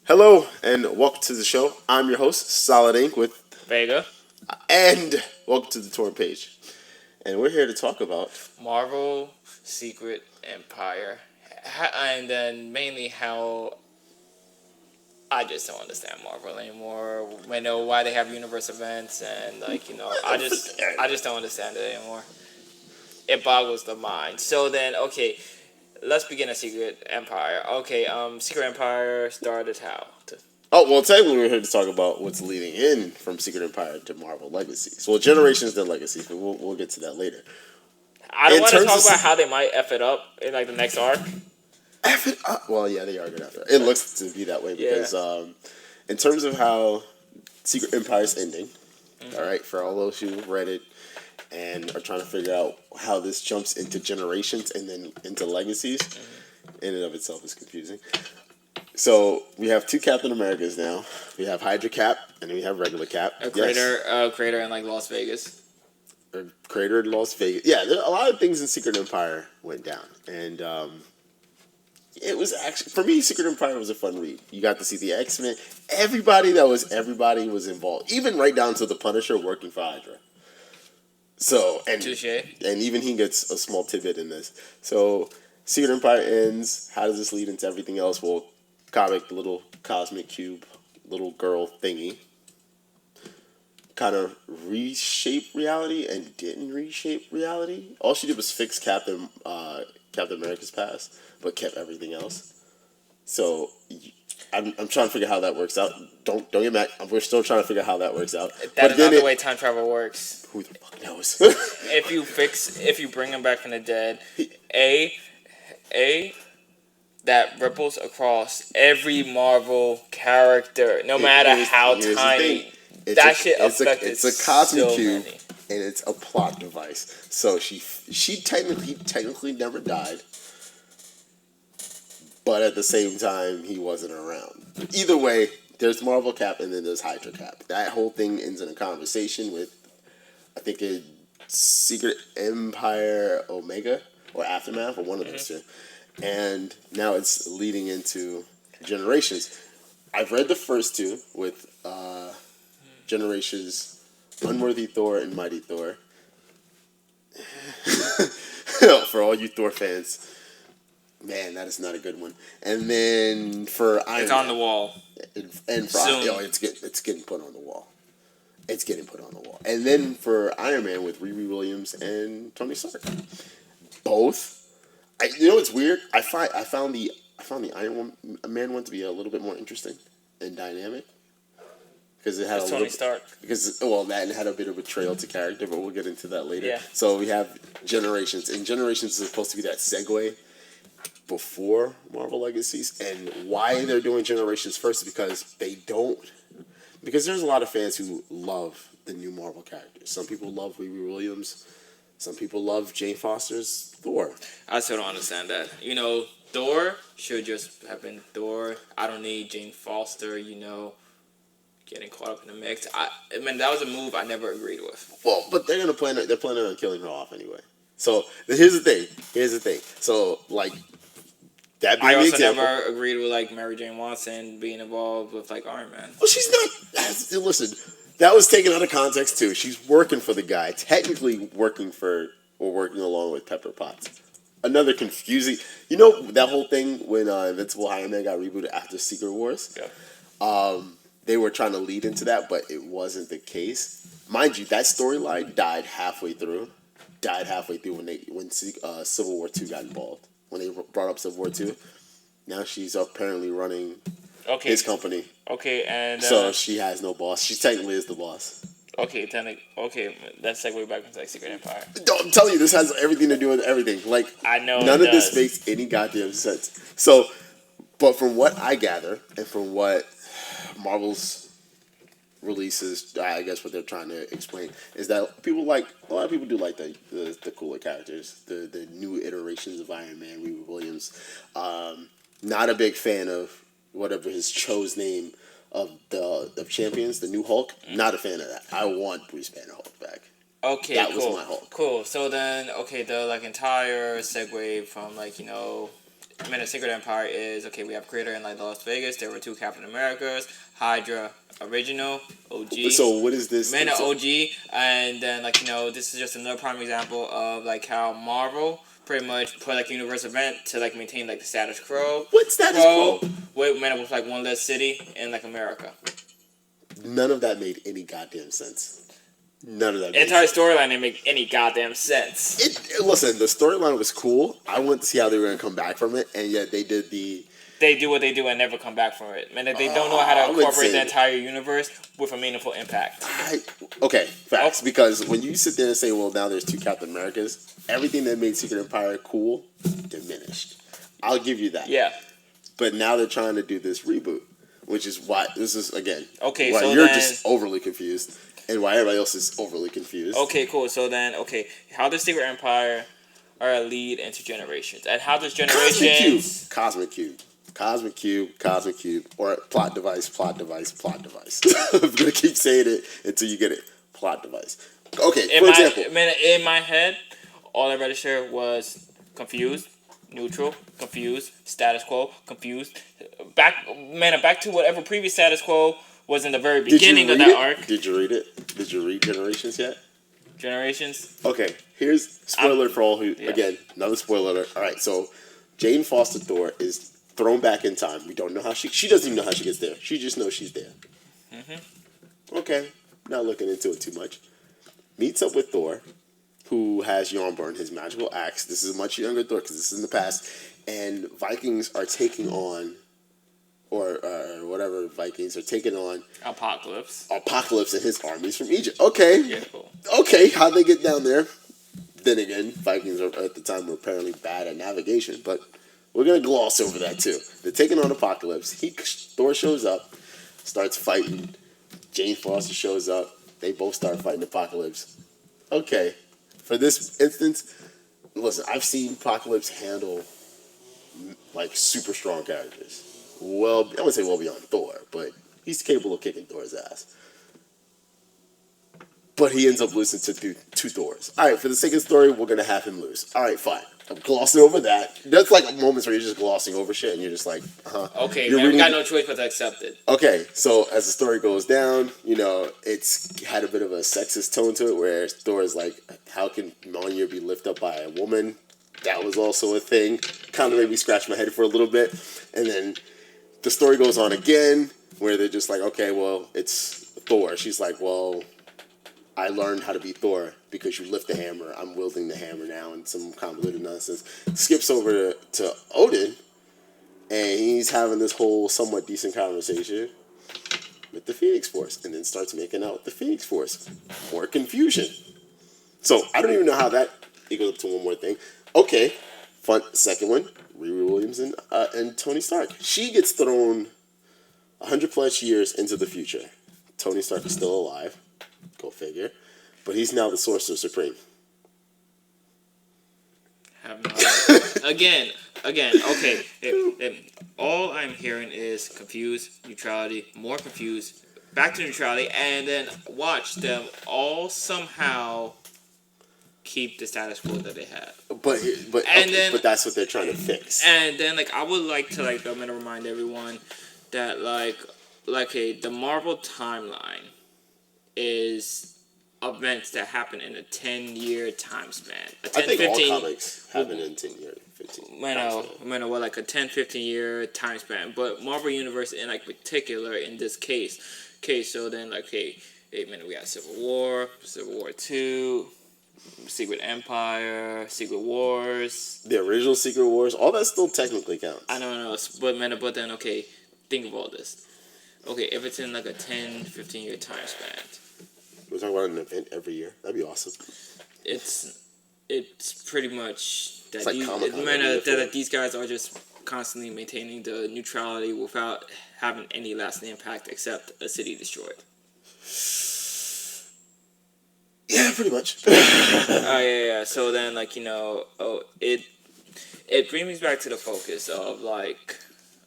Hello and welcome to the show. I'm your host, Solid Inc. Vega, And welcome to the tour page. And we're here to talk about. Marvel, Secret Empire, and then mainly how I just don't understand Marvel anymore. I know why they have universe events, and I just don't understand it anymore. It boggles the mind. So then, okay, let's begin at Secret Empire. Okay, Secret Empire started how? Oh, well, technically, we're here to talk about what's leading in from Secret Empire to Marvel Legacies. Well, Generations then Legacies, but we'll get to that later. I don't In want to terms talk of about how they might f it up in like the next arc. F it up. Well, yeah, they are good after. It looks to be that way because, in terms of how Secret Empire is ending, all right, for all those who read it and are trying to figure out how this jumps into Generations and then into Legacies, in and of itself is confusing. So we have two Captain Americas now. We have Hydra Cap and we have regular Cap. Crater in like Las Vegas. Or Crater in Las Vegas. Yeah, a lot of things in Secret Empire went down, and it was actually for me. Secret Empire was a fun read. You got to see the X-Men. Everybody was involved, even right down to the Punisher working for Hydra. So Touche. and even he gets a small tidbit in this. So Secret Empire ends. How does this lead into everything else? Well, comic, the little cosmic cube, little girl thingy, kind of reshape reality and didn't reshape reality. All she did was fix Captain America's past, but kept everything else. So I'm trying to figure out how that works out. Don't get mad. We're still trying to figure out how that works out. That is not the way time travel works. Who the fuck knows? If you bring him back from the dead, a that ripples across every Marvel character, no matter how tiny. That shit affected it's a cosmic so cube, many. and it's a plot device. So she technically never died, but at the same time he wasn't around. Either way, there's Marvel Cap and then there's Hydra Cap. That whole thing ends in a conversation with, I think, a Secret Empire Omega or Aftermath or one of those two, and now it's leading into Generations. I've read the first two with Generations, Unworthy Thor and Mighty Thor. For all you Thor fans, man, that is not a good one. And then for Iron It's Man, on the wall. and for Soon. it's getting put on the wall. It's getting put on the wall. And then for Iron Man with Riri Williams and Tony Stark, both. You know what's weird? I found the Iron Man one to be a little bit more interesting and dynamic because it had It's Tony Stark. That had a bit of a trail to character, but we'll get into that later. Yeah. So we have Generations, and Generations is supposed to be that segue before Marvel Legacies, and why they're doing Generations first is because there's a lot of fans who love the new Marvel characters. Some people love Riri Williams. Some people love Jane Foster's Thor. I still don't understand that. Thor should just have been Thor. I don't need Jane Foster, getting caught up in the mix. I mean, that was a move I never agreed with. Well, but they're planning on killing her off anyway. So here's the thing. So that being I the also example. never agreed with Mary Jane Watson being involved with Iron Man. Well, she's not. Listen, that was taken out of context too. She's working for the guy, technically working along with Pepper Potts. Another confusing. That whole thing when Invincible Iron Man got rebooted after Secret Wars. Yeah. They were trying to lead into that, but it wasn't the case. Mind you, that storyline died halfway through. When Civil War II got involved. When they brought up Civil War II, now she's apparently running his company. Okay, and So she has no boss. She technically is the boss. Okay, let's segue back into Secret Empire. I'm telling you, this has everything to do with everything. I know none it of this does. makes any goddamn sense. So, but from what I gather, and from what Marvel's releases, I guess what they're trying to explain is that a lot of people do like the cooler characters, the new iterations of Iron Man, Riri Williams. Not a big fan of whatever his chose name of Champions, the new Hulk. Not a fan of that. I want Bruce Banner Hulk back. Okay, that cool. was my Hulk. Cool. So then, the entire segue from Man, the Secret Empire is okay. We have Creator in like Las Vegas. There were two Captain Americas, Hydra original, OG. So what is this? Man, the So, OG, and then like this is just another prime example of like how Marvel pretty much put like a universe event to like maintain like the status quo. what status quo? With like one less city in like America. None of that made any goddamn sense. None of that. Made Entire sense. storyline didn't make any goddamn sense. Listen, the storyline was cool. I wanted to see how they were gonna come back from it, and yet they did the. They do what they do and never come back from it. Man, they don't know how to incorporate the entire universe with a meaningful impact. Okay, facts. Because when you sit there and say, well, now there's two Captain Americas, everything that made Secret Empire cool diminished. I'll give you that. Yeah. But now they're trying to do this reboot, which is why this is, again, okay, why so you're then, just overly confused and why everybody else is overly confused. Okay, cool. So then, how does Secret Empire lead into Generations? And how does Generations... Cosmic Cube, or plot device. I'm going to keep saying it until you get it. Plot device. Okay, for example. In my head, all I registered was confused, neutral, confused, status quo, confused. Back to whatever previous status quo was in the very beginning of that arc. Did you read it? Did you read Generations yet? Generations? Okay, here's spoiler for all who, again, another spoiler alert. All right, so Jane Foster Thor is thrown back in time. We don't know how she doesn't even know how she gets there. She just knows she's there. Mm-hmm. Okay, not looking into it too much. Meets up with Thor, who has Yarnburn, his magical axe. This is a much younger Thor because this is in the past. And Vikings are taking on, or whatever Vikings are taking on... Apocalypse and his armies from Egypt. Okay. Yeah, cool. Okay, how'd they get down there? Then again, Vikings at the time were apparently bad at navigation, but we're going to gloss over that too. They're taking on Apocalypse. Thor shows up, starts fighting. Jane Foster shows up. They both start fighting Apocalypse. Okay. For this instance, listen, I've seen Apocalypse handle like super strong characters. Well, I wouldn't say well beyond Thor, but he's capable of kicking Thor's ass. But he ends up losing to two Thors. All right, for the sake of the story, we're going to have him lose. All right, fine. I'm glossing over that. That's like moments where you're just glossing over shit and you're just like, okay, man, we got no choice but to accept it. Okay, so as the story goes down, it's had a bit of a sexist tone to it where Thor is like, how can Mjolnir be lifted up by a woman? That was also a thing. Kind of made me scratch my head for a little bit. And then the story goes on again where they're just like, okay, well, it's Thor. She's like, well, I learned how to be Thor because you lift the hammer. I'm wielding the hammer now, and some convoluted nonsense. Skips over to Odin, and he's having this whole somewhat decent conversation with the Phoenix Force, and then starts making out with the Phoenix Force. More confusion. So I don't even know how that equals up to one more thing. Okay, fun. Second one, Riri Williams and Tony Stark. She gets thrown 100+ years into the future. Tony Stark is still alive. Go figure. But he's now the Sorcerer Supreme. Have no idea. Again, okay. All I'm hearing is confused, neutrality, more confused, back to neutrality, and then watch them all somehow keep the status quo that they have. But that's what they're trying to fix. And then I would like to I'm gonna remind everyone that the Marvel timeline is events that happen in a 10-year time span. I think 15, all comics happen in 10-year, 15. Like a 10, 15-year time span. But Marvel Universe in particular in this case, so then we got Civil War 2, Secret Empire, Secret Wars. The original Secret Wars, all that still technically counts. I know, but then think of all this. Okay, if it's in a 10, 15-year time span. We're talking about an event every year. That'd be awesome. It's pretty much that these guys are just constantly maintaining the neutrality without having any lasting impact except a city destroyed. Yeah, pretty much. Oh yeah. So then it brings me back to the focus of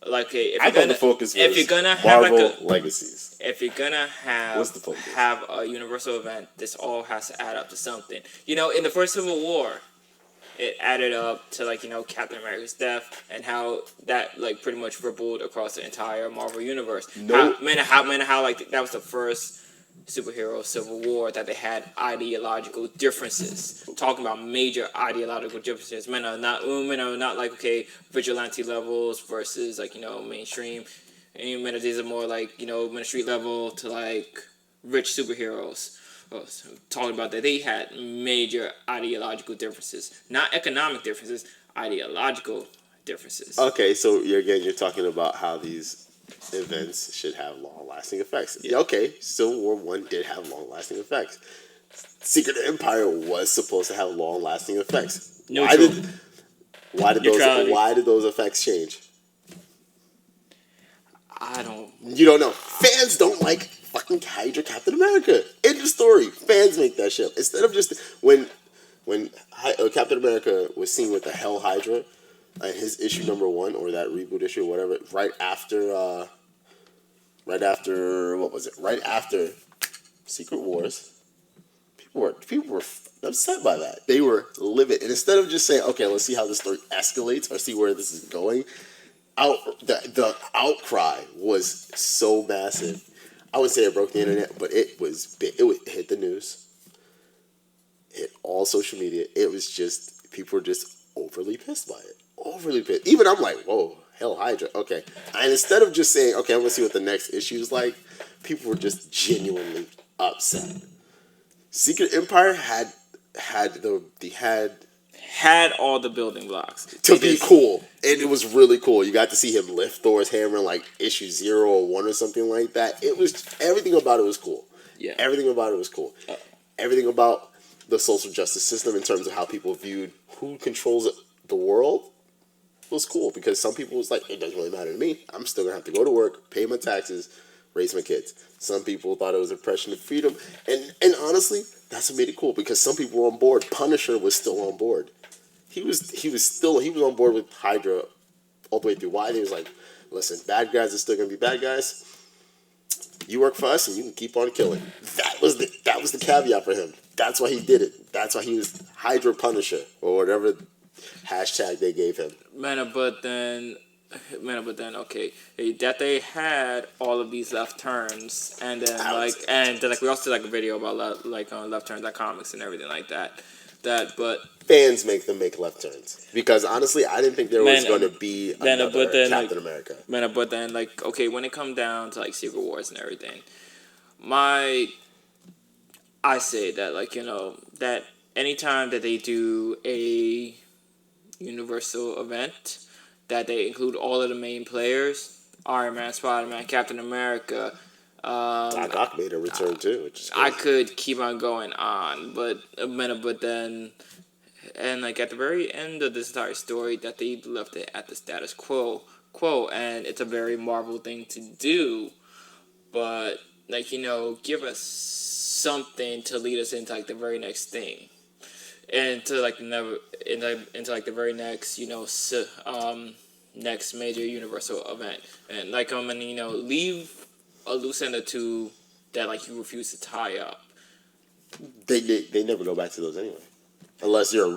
if you're gonna have Marvel Legacies. If you're gonna have a universal event, this all has to add up to something. In the first Civil War, it added up to Captain America's death and how that pretty much rippled across the entire Marvel universe. No. How that was the first superhero civil war that they had ideological differences. Talking about major ideological differences. Men are not like vigilante levels versus mainstream. And these are more street level to rich superheroes. So talking about that, they had major ideological differences, not economic differences, ideological differences. Okay, so you're talking about how these events should have long-lasting effects. Yeah. Okay, Civil War I did have long-lasting effects. Secret Empire was supposed to have long-lasting effects. Neutral. Why did those effects change? I don't. You don't know. Fans don't like fucking Hydra Captain America. End of story. Fans make that shit. Instead of just when Captain America was seen with the Hell Hydra, his issue number 1 or that reboot issue or whatever, right after what was it? Right after Secret Wars, people were upset by that. They were livid, and instead of just saying, "Okay, let's see how this story escalates or see where this is going," the outcry was so massive. I would say it broke the internet, but it was big. It hit the news, hit all social media. It was just people were just overly pissed by it. Overly pissed. Even I'm like, whoa, Hell Hydra. Okay. And instead of just saying, okay, I'm going to see what the next issue is like, people were just genuinely upset. Secret Empire had all the building blocks to be cool. And it was really cool. You got to see him lift Thor's hammer in issue 0 or 1 or something like that. It was, everything about it was cool. Yeah. Everything about it was cool. Everything about the social justice system in terms of how people viewed who controls the world was cool, because some people was like, it doesn't really matter to me. I'm still gonna have to go to work, pay my taxes, raise my kids. Some people thought it was oppression of freedom, and honestly, that's what made it cool, because some people were on board. Punisher was still on board. He was on board with Hydra all the way through. Why? He was like, listen, bad guys are still gonna be bad guys. You work for us, and you can keep on killing. That was the caveat for him. That's why he did it. That's why he was Hydra Punisher or whatever hashtag they gave him. But then, okay, that they had all of these left turns, and then we also did a video about left turns on comics and everything like that. But fans make them make left turns, because honestly, I didn't think there was going to be another Captain America. But then when it comes down to Secret Wars and everything, I say that that anytime that they do a Universal event, that they include all of the main players, Iron Man, Spider-Man, Captain America. Doc Ock made a return too, which is I could keep on going on, but then, and at the very end of this entire story, that they left it at the status quo, and it's a very Marvel thing to do, but give us something to lead us into the very next thing. Into the very next next major Universal event, and leave a loose end or two that you refuse to tie up. They never go back to those anyway, unless you're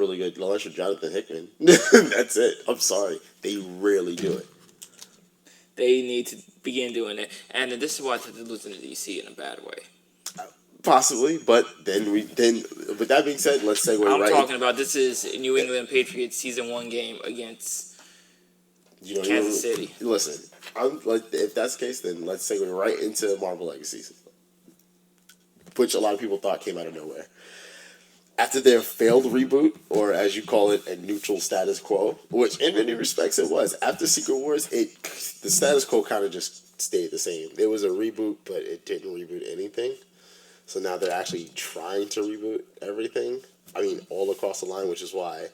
Jonathan Hickman. That's it. I'm sorry, they rarely do it. They need to begin doing it, and this is why they're losing to DC in a bad way. Possibly, but then with that being said, let's segue I'm talking about this is New England Patriots season 1 game against Kansas City. Listen, if that's the case, then let's segue right into Marvel Legacies, which a lot of people thought came out of nowhere. After their failed reboot, or as you call it, a neutral status quo, which in many respects it was. After Secret Wars, the status quo kind of just stayed the same. There was a reboot, but it didn't reboot anything. So now they're actually trying to reboot everything. I mean, all across the line, which is why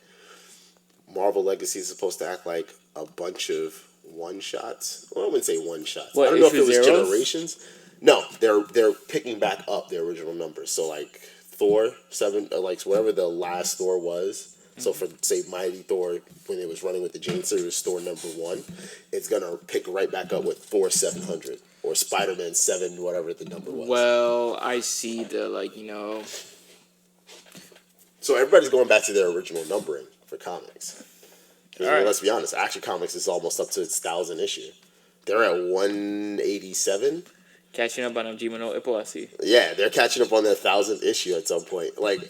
Marvel Legacy is supposed to act like a bunch of one-shots. Well, I wouldn't say one-shots. I don't know if it was Generations. No, they're picking back up their original numbers. So, Thor 7, whatever the last Thor was. Mm-hmm. So for, say, Mighty Thor, when it was running with the Jane Series, Thor number 1, it's going to pick right back up with Thor 700. Or Spider-Man 7, whatever the number was. Well, I see the, So everybody's going back to their original numbering. for comics. I mean, All right. let's be honest. Action Comics is almost up to its 1,000th issue. They're at 187. Catching up on Jima no Ippoasi. Yeah, they're catching up on their 1,000th issue at some point. Like,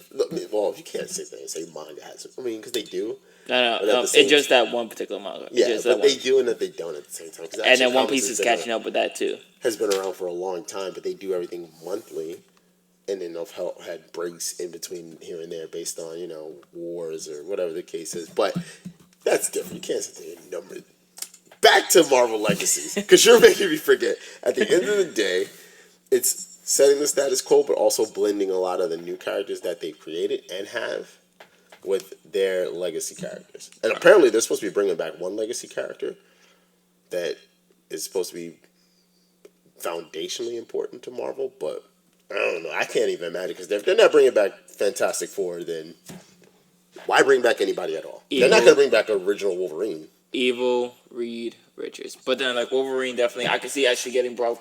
well, you can't sit there and say manga has. I mean, because they do. No, But at the same it's just that one particular manga. Yeah, It's just but that they one. do and that they don't at the same time. 'Cause And Action then One Comics Piece has is been catching up with that too. has been around for a long time, but they do everything monthly, and then they've had breaks in between here and there based on wars or whatever the case is. But that's different. You can't sit there and number. Back to Marvel Legacies, because you're making me forget. At the end of the day, it's setting the status quo, but also blending a lot of the new characters that they created and have with their legacy characters. And apparently, they're supposed to be bringing back one legacy character that is supposed to be foundationally important to Marvel, but I don't know. I can't even imagine, because if they're not bringing back Fantastic Four, then why bring back anybody at all? They're not going to bring back original Wolverine. Evil Reed Richards, but then like Wolverine, definitely I could see actually getting brought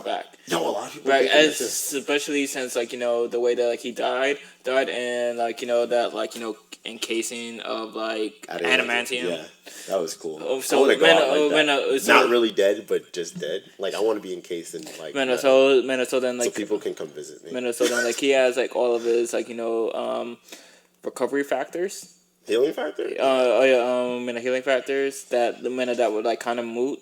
back. No, a lot of people. Right, thinking that too. especially since like the way that like he died, and like that like encasing of like adamantium. Yeah, that was cool. So I want to go out like that. so, Not really dead, but just dead. Like I want to be encased in like metal, so then like so people can come visit me. so then like he has like all of his like recovery factors. Healing factor. Healing factors that that would like kind of moot,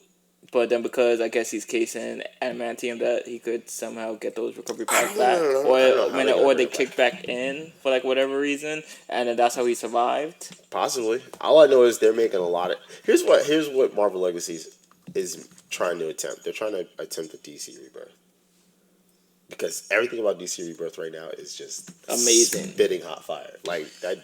but then because I guess he's casing adamantium, that he could somehow get those recovery packs back, or they kicked back in for like whatever reason, and then that's how he survived. Possibly. All I know is they're making a lot of. Here's what Marvel Legacies is trying to attempt. They're trying to attempt a DC rebirth. Because everything about DC Rebirth right now is just amazing, spitting hot fire. Like that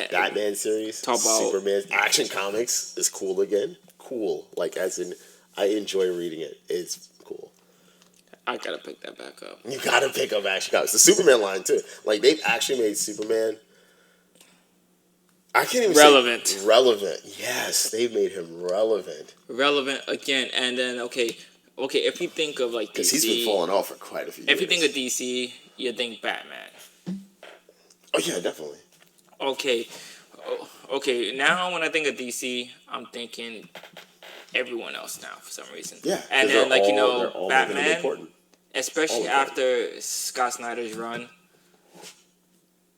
Batman series, Superman, Action Comics is cool again. Cool, like as in, I enjoy reading it. It's cool. I gotta pick that back up. You gotta pick up Action Comics. The Superman line too. Like they've actually made Superman. I can't even say relevant. Yes, they've made him relevant. Relevant again, and then okay, if you think of like DC, because he's been falling off for quite a few years. If you think of DC, you think Batman. Oh yeah, definitely. Okay. Now when I think of DC, I'm thinking everyone else now for some reason. Yeah, and then like Batman, especially after Scott Snyder's run,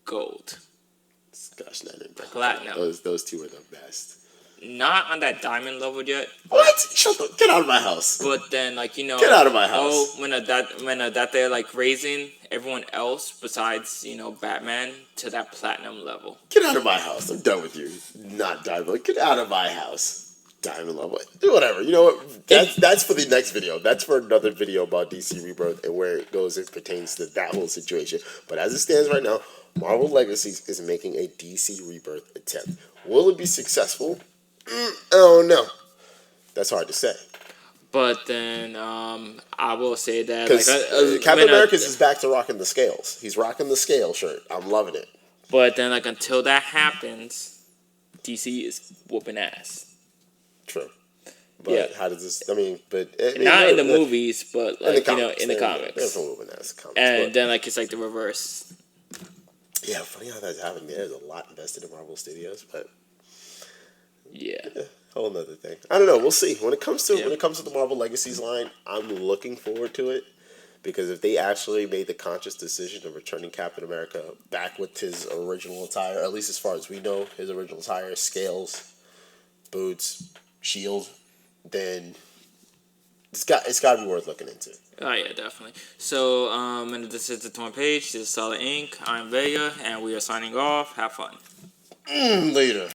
gold. Scott Snyder, platinum. Those two are the best. Not on that diamond level yet. What? Get out of my house. But then, like get out of my house. Oh, that they're like raising everyone else besides Batman to that platinum level. Get out of my house. I'm done with you. Not diamond. Get out of my house. Diamond level. Do whatever. You know what? That's for the next video. That's for another video about DC Rebirth and where it goes. It pertains to that whole situation. But as it stands right now, Marvel Legacies is making a DC Rebirth attempt. Will it be successful? I don't know. That's hard to say. But then I will say that Captain America's is back to rocking the scales. He's rocking the scale shirt. I'm loving it. But then until that happens, DC is whooping ass. True. But how does this? I mean, not in the movies, but like in the comics. They're whooping ass comics. And then it's like the reverse. Yeah, funny how that's happening. There's a lot invested in Marvel Studios, but. Yeah, whole nother thing. I don't know. We'll see. When it comes to the Marvel Legacies line, I'm looking forward to it because if they actually made the conscious decision of returning Captain America back with his original attire, at least as far as we know, his original attire, scales, boots, shield, then it's got to be worth looking into. Oh yeah, definitely. So, and this is the Torn Page. This is Solid Inc. I'm Vega, and we are signing off. Have fun. Later.